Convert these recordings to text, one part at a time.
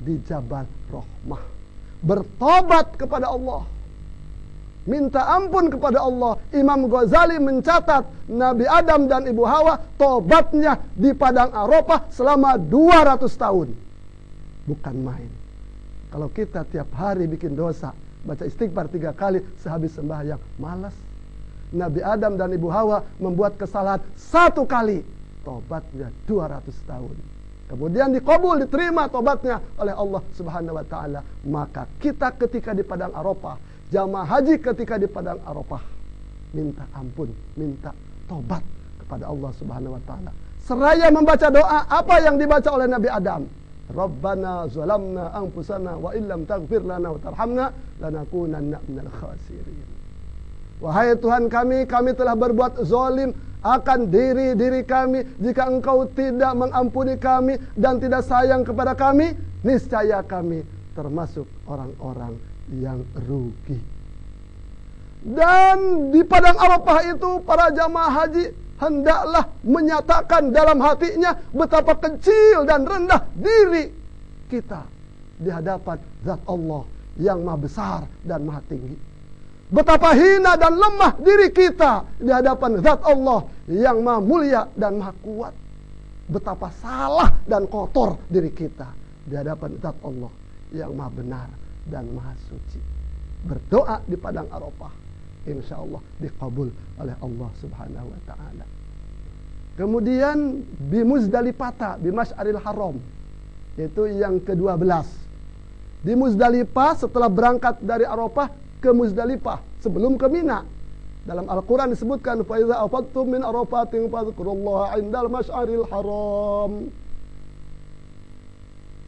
di Jabal Rahmah. Bertobat kepada Allah, minta ampun kepada Allah. Imam Ghazali mencatat Nabi Adam dan Ibu Hawa tobatnya di Padang Arafah selama 200 tahun. Bukan main. Kalau kita tiap hari bikin dosa, baca istighfar 3 kali sehabis sembahyang, malas. Nabi Adam dan Ibu Hawa membuat kesalahan 1 kali, tobatnya 200 tahun. Kemudian dikabul, diterima tobatnya oleh Allah Subhanahu wa taala. Maka kita ketika di Padang Arafah, jamaah haji ketika di Padang Arafah, minta ampun, minta tobat kepada Allah Subhanahu wa taala. Seraya membaca doa apa yang dibaca oleh Nabi Adam. Rabbana zalamna anfusana wa illam taghfir lana wa tarhamna lanakunanna minal khasirin. Wahai Tuhan kami telah berbuat zalim akan diri kami. Jika Engkau tidak mengampuni kami dan tidak sayang kepada kami, niscaya kami termasuk orang-orang yang rugi. Dan di Padang Arafah itu para jamaah haji hendaklah menyatakan dalam hatinya betapa kecil dan rendah diri kita di hadapan Zat Allah yang Maha Besar dan Maha Tinggi. Betapa hina dan lemah diri kita di hadapan Zat Allah yang Maha Mulia dan Maha Kuat. Betapa salah dan kotor diri kita di hadapan Zat Allah yang Maha Benar dan Maha Suci. Berdoa di Padang Arafah, insya Allah dikabul oleh Allah Subhanahu wa ta'ala. Kemudian di Muzdalifah, di Masy'aril Haram, yaitu yang ke-12. Di Muzdalifah setelah berangkat dari Arafah ke Muzdalifah sebelum ke Mina. Dalam Al-Quran disebutkan fa iza afattum min arafatin fadhkurullaha 'indal masy'aril haram.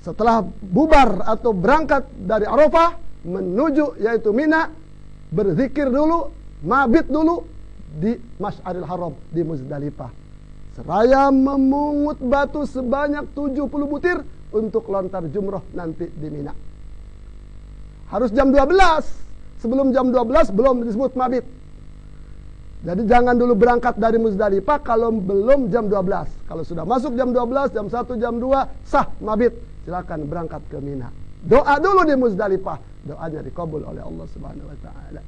Setelah bubar atau berangkat dari Arafah menuju yaitu Mina, berzikir dulu, mabit dulu di Masy'aril Haram di Muzdalifah. Seraya memungut batu sebanyak 70 butir untuk lontar jumrah nanti di Mina. Harus jam 12. Sebelum jam 12 belum disebut mabit. Jadi jangan dulu berangkat dari Muzdalifah kalau belum jam 12. Kalau sudah masuk jam 12, jam 1, jam 2, sah mabit. Silakan berangkat ke Mina. Doa dulu di Muzdalifah. Doanya dikabul oleh Allah Subhanahu wa taala.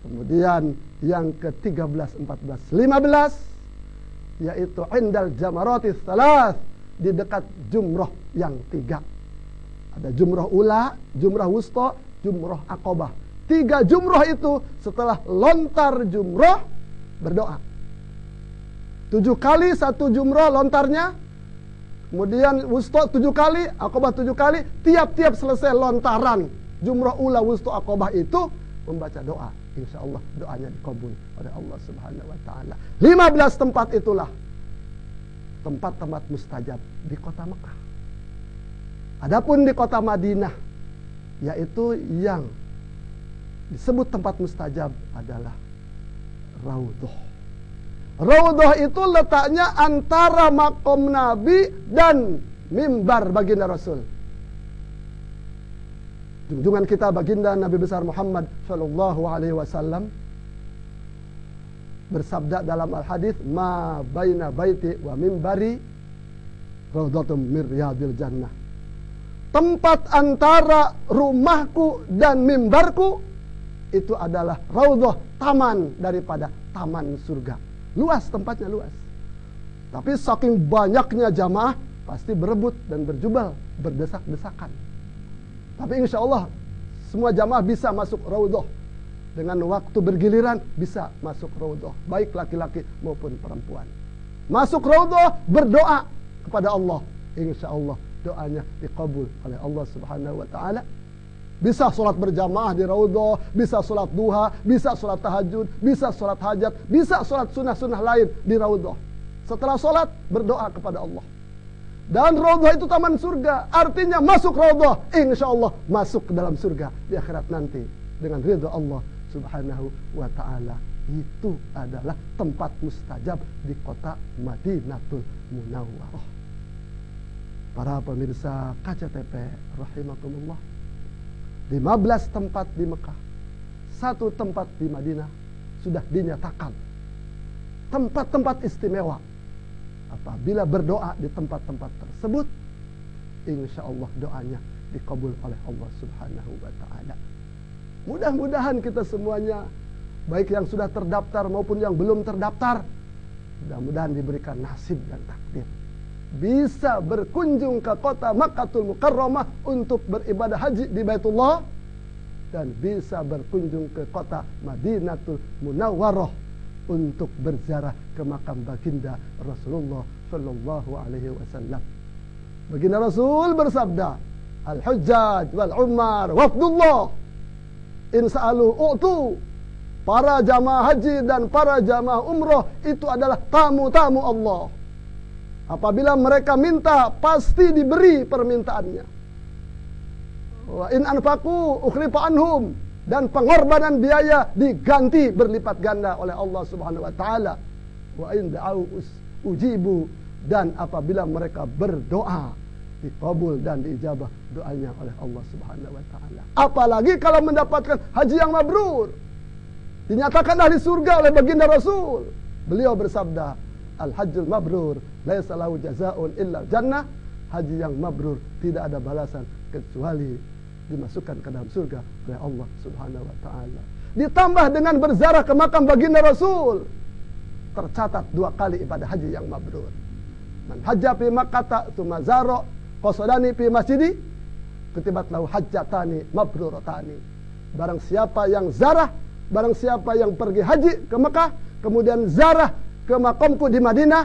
Kemudian yang ke-13, 14, 15 yaitu indal jamaratis salas, di dekat jumrah yang 3. Ada jumrah ula, jumrah wusta, jumrah aqabah. 3 jumrah itu setelah lontar jumrah berdoa. 7 kali 1 jumrah lontarnya. Kemudian wusta 7 kali, aqabah 7 kali. Tiap-tiap selesai lontaran jumrah ula, wusta, aqabah itu membaca doa. Insya Allah doanya dikabul oleh Allah Subhanahu wa taala. 15 tempat itulah tempat-tempat mustajab di kota Mekah. Adapun di kota Madinah, yaitu yang disebut tempat mustajab adalah Raudhah. Raudhah itu letaknya antara makom Nabi dan mimbar baginda Rasul. Junjungan kita baginda Nabi besar Muhammad sallallahu alaihi wasallam bersabda dalam al-hadis, ma baina baiti wa mimbari raudhatum min riyadil jannah. Tempat antara rumahku dan mimbarku itu adalah raudhah, taman daripada taman surga. Luas, tempatnya luas. Tapi saking banyaknya jamaah pasti berebut dan berjubel, berdesak-desakan. Tapi insya Allah semua jamaah bisa masuk raudhah. Dengan waktu bergiliran bisa masuk raudhah, baik laki-laki maupun perempuan. Masuk raudhah, berdoa kepada Allah. Insya Allah doanya dikabul oleh Allah Subhanahu wa taala. Bisa sholat berjamaah di raudhah, bisa sholat duha, bisa sholat tahajud, bisa sholat hajat, bisa sholat sunnah-sunnah lain di raudhah. Setelah sholat berdoa kepada Allah. Dan raudhah itu taman surga, artinya masuk raudhah, insya Allah masuk ke dalam surga di akhirat nanti dengan ridha Allah Subhanahu wa ta'ala. Itu adalah tempat mustajab di kota Madinatul Munawwarah. Para pemirsa KCTP rahimakumullah, 15 tempat di Mekah, 1 tempat di Madinah sudah dinyatakan tempat-tempat istimewa. Apabila berdoa di tempat-tempat tersebut, insya Allah doanya dikabul oleh Allah Subhanahu wa Ta'ala. Mudah-mudahan kita semuanya, baik yang sudah terdaftar maupun yang belum terdaftar, mudah-mudahan diberikan nasib dan takdir bisa berkunjung ke kota Makkahul Mukarramah untuk beribadah haji di Baitullah, dan bisa berkunjung ke kota Madinatul Munawwarah untuk berziarah ke makam baginda Rasulullah Shallallahu Alaihi Wasallam. Baginda Rasul bersabda, al-hujjaj wal ummar wafdullah in sa'alu u'tu. Para jamaah haji dan para jamaah umroh itu adalah tamu-tamu Allah. Apabila mereka minta, pasti diberi permintaannya. Wa in anfaqu ukhlifa anhum, dan pengorbanan biaya diganti berlipat ganda oleh Allah Subhanahu wa Ta'ala. Wa in da'u ujibu, dan apabila mereka berdoa, dikabul dan diijabah doanya oleh Allah Subhanahu wa Ta'ala. Apalagi kalau mendapatkan haji yang mabrur, dinyatakan ahli surga oleh baginda Rasul. Beliau bersabda, al-hajjul mabrur laisa lahu jazaa'un illa jannah. Haji yang mabrur tidak ada balasan kecuali dimasukkan ke dalam surga oleh Allah Subhanahu wa Ta'ala. Ditambah dengan berziarah ke makam baginda Rasul, tercatat 2 kali ibadah haji yang mabrur. Man hajja fi Makkah tsumma zara qasadani fi masjidi kutibat lahu hajjatani mabruratani. Barang siapa yang zarah, barang siapa yang pergi haji ke Mekah kemudian zarah ke makamku di Madinah,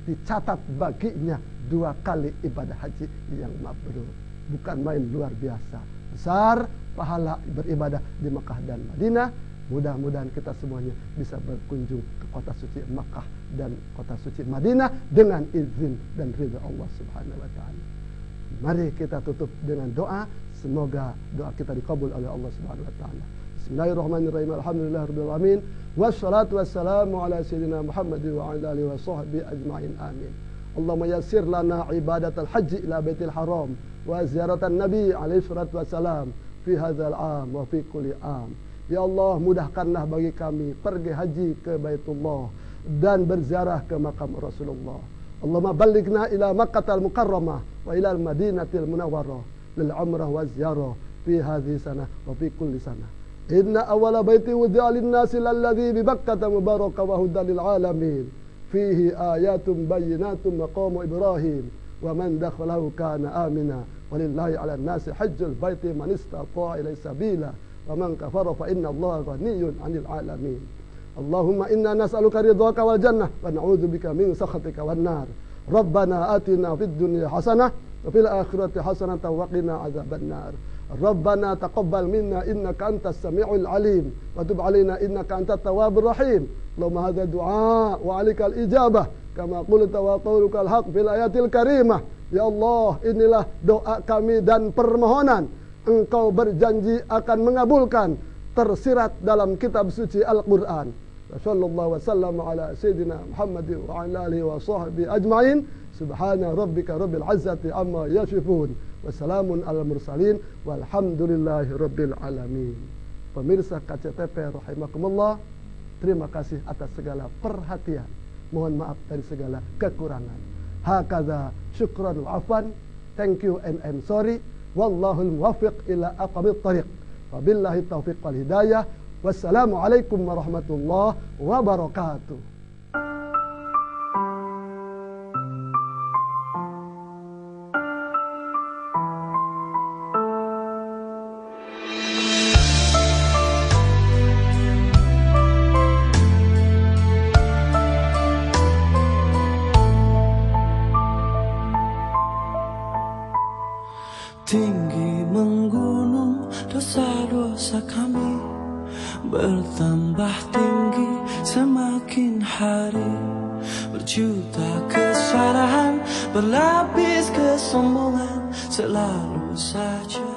dicatat baginya 2 kali ibadah haji yang mabrur. Bukan main, luar biasa besar pahala beribadah di Mekah dan Madinah. Mudah-mudahan kita semuanya bisa berkunjung ke kota suci Mekah dan kota suci Madinah dengan izin dan ridha Allah Subhanahu wa Ta'ala. Mari kita tutup dengan doa, semoga doa kita dikabul oleh Allah Subhanahu wa Ta'ala. Bismillahirrahmanirrahim. Alhamdulillahirabbil alamin. Wassalatu wassalamu ala sayyidina Muhammad wa ala alihi wa sahbihi ajma'in. Amin. Allahumma yassir lana ibadatal haji ila baitil haram wa ziyaratan nabi alaihi salatu wassalam fi hadzal am wa fi kulli am. Ya Allah, mudahkanlah bagi kami pergi haji ke Baitullah dan berziarah ke makam Rasulullah. Allahumma ballighna ila Makkahal Mukarramah wa ila Madinatil Munawwarah lil umrah wa ziyarah fi hadhihi sanah wa fi kulli sanah. Inna awwala baiti wudi'a lin-nasi lalladzi bi Bakkah mubarakan wa hudan lil alamin. Fihi ayatun bayyinatun maqamu Ibrahim wa man dakhalahu kana amina walillahi 'alan nasi hajjul baiti man istata'a ilaihi sabila wa man kafara fa inna Allaha ghaniyyun 'anil 'alamin. Allahumma inna nas'aluka ridhaka wal jannah wa na'udzubika min sakhatika wan nar. Rabbana atina fid dunya hasanah wa fil akhirati hasanah wa qina 'adzaban nar. Rabbana taqabbal minna innaka antas samiul alim wa tub 'alaina innaka antat tawwabur rahim. Allahumma hadza du'a wa 'alaikal ijabah kama qulta wa qaulukal haq fil ayatil karimah. Ya Allah, inilah doa kami dan permohonan. Engkau berjanji akan mengabulkan, tersirat dalam kitab suci Al-Qur'an. Sallallahu wasallam ala sayyidina Muhammad wa ala alihi wa sahbihi ajma'in. Subhana rabbika rabbil izzati amma yasifun. Wassalamun ala mursalin walhamdulillahi rabbil alamin. Pemirsa KCTV rahimakumullah, terima kasih atas segala perhatian. Mohon maaf dari segala kekurangan. Hakadha syukran wa afwan. Thank you and I'm sorry. Wallahul muwaffiq ila aqwamit thariq. Wabillahi taufiq wal hidayah. Wassalamu alaikum warahmatullahi wabarakatuh. Tinggi menggunung dosa-dosa kami, bertambah tinggi semakin hari. Berjuta kesalahan, berlapis kesombongan, selalu saja